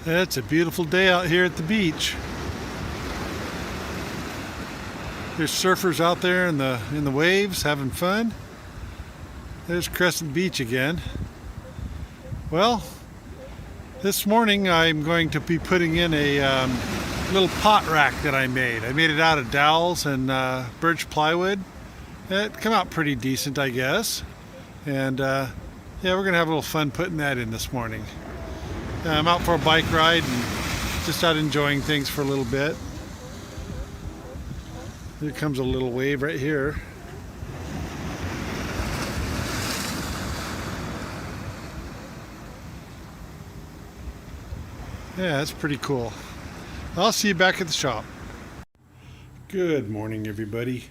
It's a beautiful day out here at the beach. There's surfers out there in the waves having fun. There's Crescent Beach again. Well, this morning I'm going to be putting in a little pot rack that I made. I made it out of dowels and birch plywood. It came out pretty decent, I guess. And yeah, we're gonna have a little fun putting that in this morning. I'm out for a bike ride and just out enjoying things for a little bit. Here comes a little wave right here. Yeah, that's pretty cool. I'll see you back at the shop. Good morning, everybody.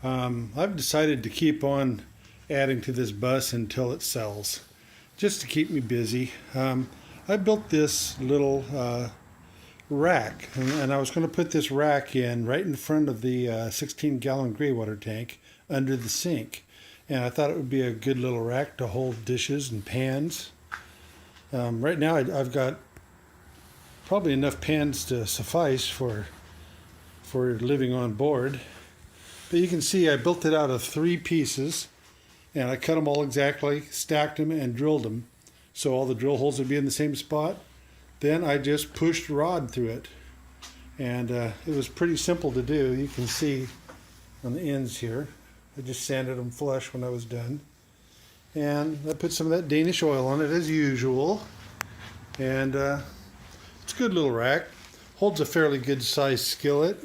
I've decided to keep on adding to this bus until it sells, just to keep me busy. I built this little rack, and I was going to put this rack in right in front of the 16-gallon gray water tank under the sink, and I thought it would be a good little rack to hold dishes and pans. Right now I've got probably enough pans to suffice for living on board, but you can see I built it out of 3 pieces, and I cut them all exactly, stacked them, and drilled them so all the drill holes would be in the same spot. Then I just pushed rod through it, and it was pretty simple to do. You can see on the ends here, I just sanded them flush when I was done, and I put some of that Danish oil on it as usual, and it's a good little rack. Holds a fairly good sized skillet,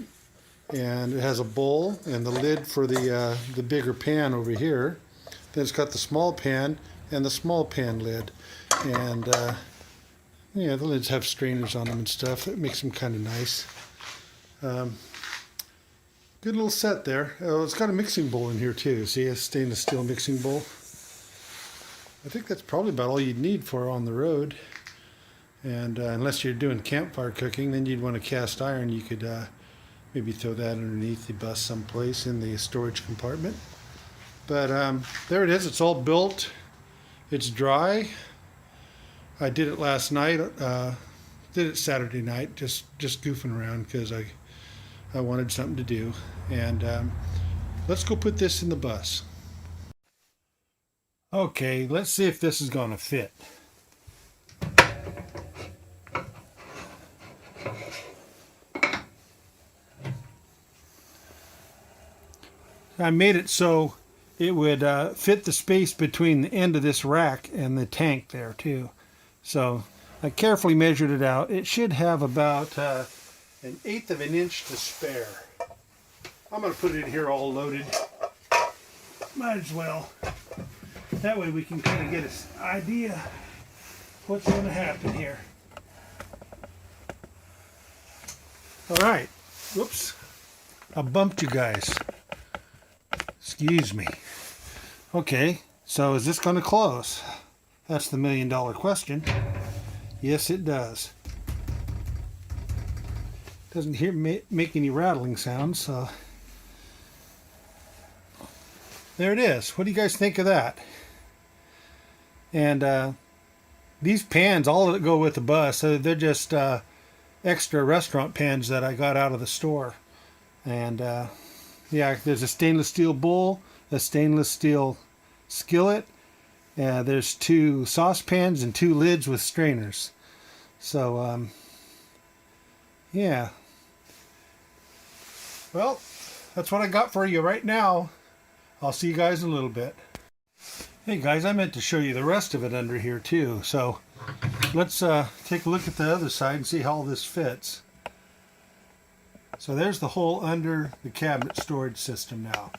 and it has a bowl and the lid for the bigger pan over here. Then it's got the small pan and the small pan lid, and yeah, the lids have strainers on them and stuff. That makes them kind of nice. Good little set there. It's got a mixing bowl in here too. See, a stainless steel mixing bowl. I think that's probably about all you'd need for on the road. And unless you're doing campfire cooking, then you'd want a cast iron. You could maybe throw that underneath the bus someplace in the storage compartment. But there it is. It's all built. It's dry. I did it last night. Did it Saturday night, just goofing around because I wanted something to do. And let's go put this in the bus. Okay, let's see if this is going to fit. I made it so it would fit the space between the end of this rack and the tank there too. So I carefully measured it out. It should have about 1/8 of an inch to spare. I'm going to put it in here all loaded. Might as well. That way we can kind of get an idea what's going to happen here. All right. Whoops. I bumped you guys. Excuse me. Okay, so is this going to close? That's the $1,000,000 question. Yes, it does. Doesn't make any rattling sounds, so there it is. What do you guys think of that? And these pans, all that go with the bus, so they're just extra restaurant pans that I got out of the store. And yeah, there's a stainless steel bowl, a stainless steel skillet. There's 2 saucepans and 2 lids with strainers. So, yeah. Well, that's what I got for you right now. I'll see you guys in a little bit. Hey guys, I meant to show you the rest of it under here too. So, let's take a look at the other side and see how all this fits. So there's the hole under the cabinet storage system now.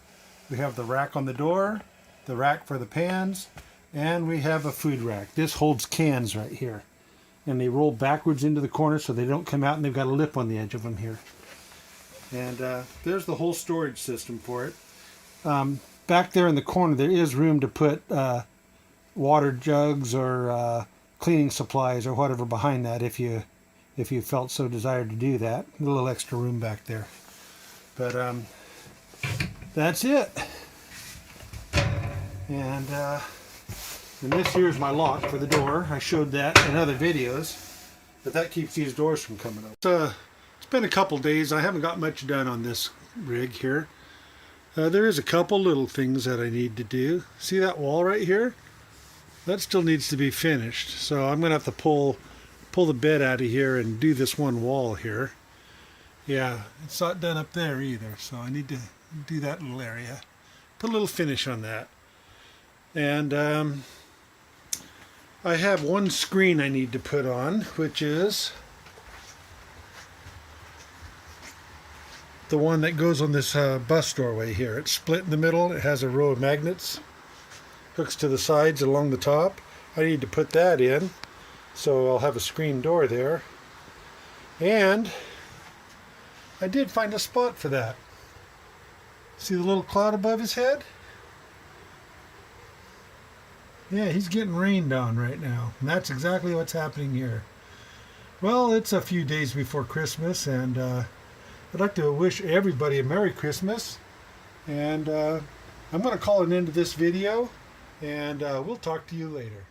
We have the rack on the door, the rack for the pans, and we have a food rack. This holds cans right here. And they roll backwards into the corner so they don't come out, and they've got a lip on the edge of them here. And there's the whole storage system for it. Back there in the corner there is room to put water jugs or cleaning supplies or whatever behind that if you felt so desired to do that. A little extra room back there. But that's it. And this here is my lock for the door. I showed that in other videos. but that keeps these doors from coming up. It's been a couple days. I haven't got much done on this rig here. There is a couple little things that I need to do. See that wall right here? That still needs to be finished. So I'm going to have to pull the bed out of here and do this one wall here. Yeah, it's not done up there either, so I need to do that little area. Put a little finish on that. And I have one screen I need to put on, which is the one that goes on this bus doorway here. It's split in the middle. It has a row of magnets, hooks to the sides along the top. I need to put that in, so I'll have a screen door there. And I did find a spot for that. See the little cloud above his head? Yeah, he's getting rained on right now, and that's exactly what's happening here. Well, it's a few days before Christmas, and I'd like to wish everybody a Merry Christmas. And I'm going to call an end to this video, and we'll talk to you later.